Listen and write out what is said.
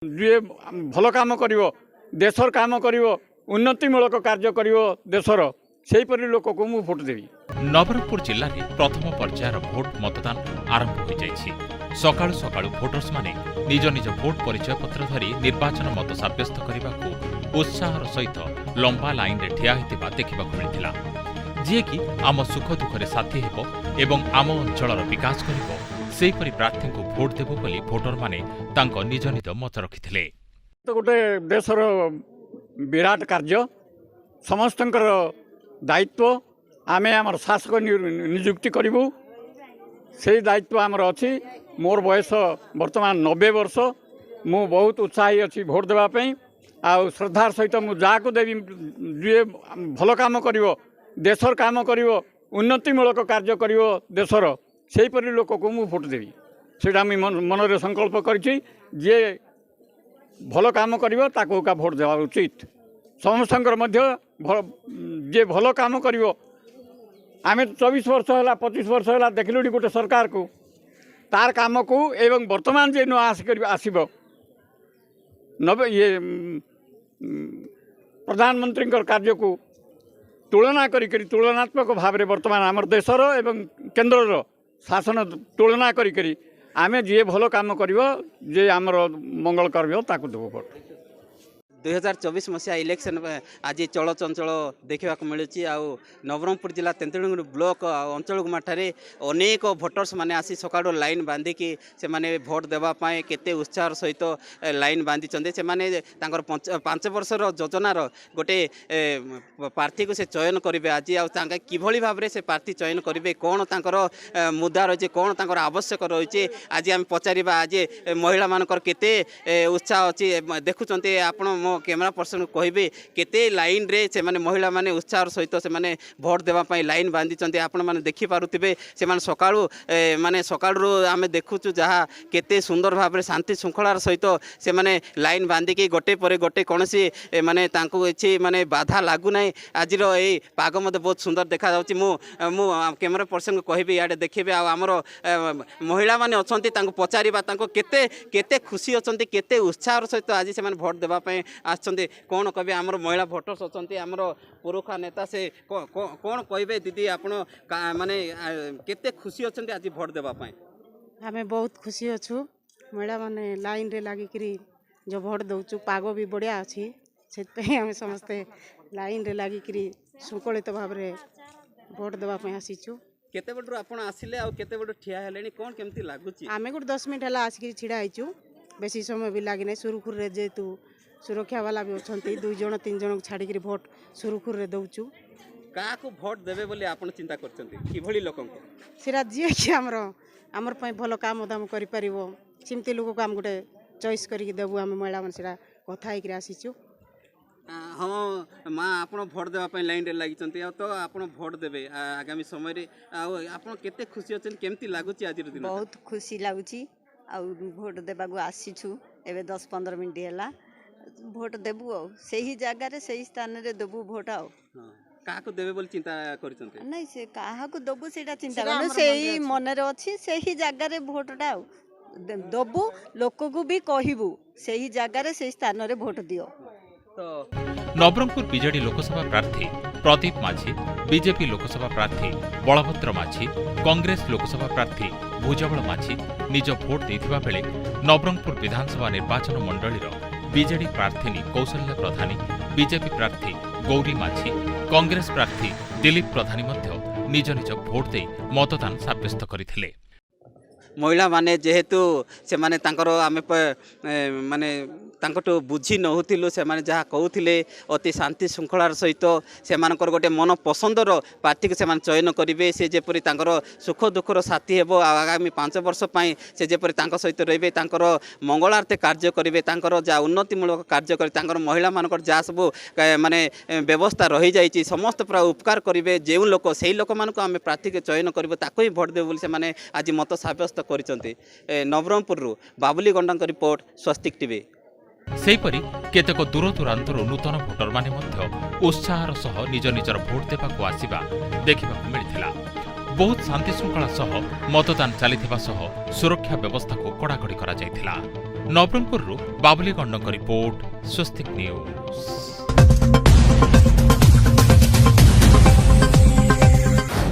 जे भल काम करिवो देशर काम करिवो उन्नतिमूलक कार्य करिवो देशर सेहीपरि लोक को मु भोट देवी। नवरंगपुर जिले में प्रथम पर्यायर भोट मतदान आरंभ हो जाइछि। सकाळु सकाळु भोटर्स माने निज निज भोट परिचय पत्र धरी निर्वाचन मत साब्यस्त करने उत्साहर सहित लंबा लाइन रे ठिया होइतिबा देखिबाकु मिलिथिला। जे कि आम सुख दुखरे साथी हेबो एवं आम अंचलर विकास करिवो सेहीपरि प्रार्थी को भोट देबो बोली भोटर माने तांको निज निज मत रखिथिले। तो गोटे देशर विराट कार्य समस्तंकर दायित्व आमे आमर शासक नियुक्ति करिवु से दायित्व आमर अछि। मोर बयस वर्तमान 90 वर्ष मु बहुत उत्साही अच्छी भोट देवाई आ श्रद्धार सहित मु जाको देवी जे भल काम करिवो देशर काम करिवो उन्नतिमूलक कार्य करिवो देशर सेहीपरि लोक को मु भोट देवी। सेटा मी मनरे संकल्प करिछि जे भल काम करिवो ताको का भोट देवा उचित। समस्तंकर मध्य जे भल काम करिवो आमे 24 वर्ष है 25 वर्ष है देखलुनी गोटे सरकार को तार काम को एवं वर्तमान जे आसब नवे ये प्रधानमंत्री कार्य को तुलना करी तुलनात्मक भाव में वर्तमान आमर देशर एवं केन्द्र शासन तुलना करी आमे जे भल काम करिवो जे आमर मंगल करिवो ताकू देबो भोट। 2024 मसीहा इलेक्शन आज चलचंचल देखा मिलूँ आउ नवरंगपुर जिला तेंतुलुंगुर ब्लॉक अंचल गुमाठारे अनेक भोटर्स माने आसी सकाळु लाइन बांधिकी से माने भोट देवाई केते उत्साह सहित लाइन बांधी से माने तांकर 5 वर्षर योजनार गोटे प्रार्थी को से चयन करेंगे आज आगे किभली भाव से प्रार्थी चयन करेंगे कौन तांकर मुद्दा रही कौन तांकर आवश्यक रही आज आम पचार आज महिला मानकर केते उत्साह अच्छी देखुंत आपण कैमेरा पर्सन कहे केते लाइन रे से माने महिला माने उत्साह सहित से माने भोट देवाई लाइन बांधी आपण मैंने देखिपे से सकाळु माने सकाळु आम देखुचु जहाँ केते सुंदर भाव में शांति श्रृंखलार सहित से माने लाइन बांधिकी गोटे पर गोटे कौन सी माने किसी माने बाधा लागू ना। आज पाग मत बहुत सुंदर देखा जाउछि। मु कैमेरा पर्सन को कहि इे देखिए आमर महिला माने अछंती तांको पचारिबा तांको केते केते खुशी अछंती केते उत्साह सहित आज से भोट देवाई आछंती कौन कहे आमर महिला भोटर्स अछंती आमर पुरुषा नेता से कौन कहे दीदी आपण माने केते खुशी अछंती आज भोट देवाई। हमें बहुत खुशी अच्छु महिला माने लाइन रे लागिकरी जो भोट दउचु पाग भी बढ़िया अच्छी से आम समस्ते लाइन रे लागिकरी शृंखलित भाव में भोट देवाई आसीचु। केते बडरू आपण आसिले आ केते बडू ठिया हेलेनी कौन केमती लागुची? आमे गुड 10 मिनिट हला आसिकरी छिड़ा आइचु बेसी समय भी लागिने सुरुखुर रे जेतु सुरक्षा वाला भी अछंती 2 जण 3 जण छाड़ी भोट सुरुखुर रे दउचु। का को भोट देबे बोली आपण चिंता करछंती किभली लोकन को सिरा जे कि हमर पय भलो काम दाम करि परिबो सिमती लोक को हम गुटे चॉइस करी देबु हम महिला मन सिरा कथा हिकरी आसीचु। हाँ माँ आप भोट देवाई लाइन रे लगी तो आप भोट देवे आगामी समय रे आप केते खुशी अच्छे केमती लगुच आज दिन? बहुत खुशी लगुच भोट देवाक आसीछु एबे 10-15 मिनट है भोट देबू से ही जगार से ही स्थान रे देबू भोट क्या देवे बोली चिंता कर नहीं से क्या देबू से चिंता कर से ही मन रे अच्छी से ही जगार भोटा देबू लोक को भी कहबू से ही जगार से स्थान रे भोट दियो। नवरंगपुर बीजेडी लोकसभा प्रार्थी प्रदीप माझी, बीजेपी लोकसभा प्रार्थी बलभद्र माझी, कांग्रेस लोकसभा प्रार्थी भुजबल माझी निज भोट देथिबा बेले नवरंगपुर विधानसभा निर्वाचन मंडलीर बीजेडी प्रार्थी कौशल्या प्रधानी, बीजेपी प्रार्थी गौरी माझी, कांग्रेस प्रार्थी दिलीप प्रधानी मध्य निज निज भोट दे मतदान साब्यस्त करथिले। महिला माने जेहेतु से माने तांकर आमे माने तांकटो बुझी नहुतिलु से माने जहाँ कहूथिले अति शांति श्रृंखलार सहित से मानकर गोटे मन पसंदर प्रार्थी को से माने चयन करिवे से जेपरि तांकर सुख दुखर साथी हेबो आगामी 5 वर्ष पई से जेपरि तांकर सहित रहिबे तांकर मंगलार्थे कार्य करिवे तांकर जा उन्नतिमूलक कार्य करि तांकर महिला मानकर जा सब माने व्यवस्था रही जाइछि समस्त पूरा उपकार करिवे जेउ लोक सेही लोक मानको आमे प्रार्थी के चयन करिवो ताको ही भोट देबो बोली से माने आज मत साब्यस्त करिसंती। नवरंगपुर बाबुली गंडा रिपोर्ट स्वस्तिक टीवी। सेहीपरि केतेक दूर दूरांतरू नूतन भोटर माने मध्य उत्साहर सह निज निजर भोट देबाकू आसिबा देखिबाकू मिलिथिला। बहुत शांति श्रृंखला सह मतदान चलिथिबा सह सुरक्षा व्यवस्था को कड़ाकड़ी करा जायथिला। ନବରଙ୍ଗପୁରରୁ ବାବୁଲି ଗଣ୍ଡଙ୍କ ରିପୋର୍ଟ, ସ୍ୱସ୍ତିକ ନ୍ୟୁଜ୍।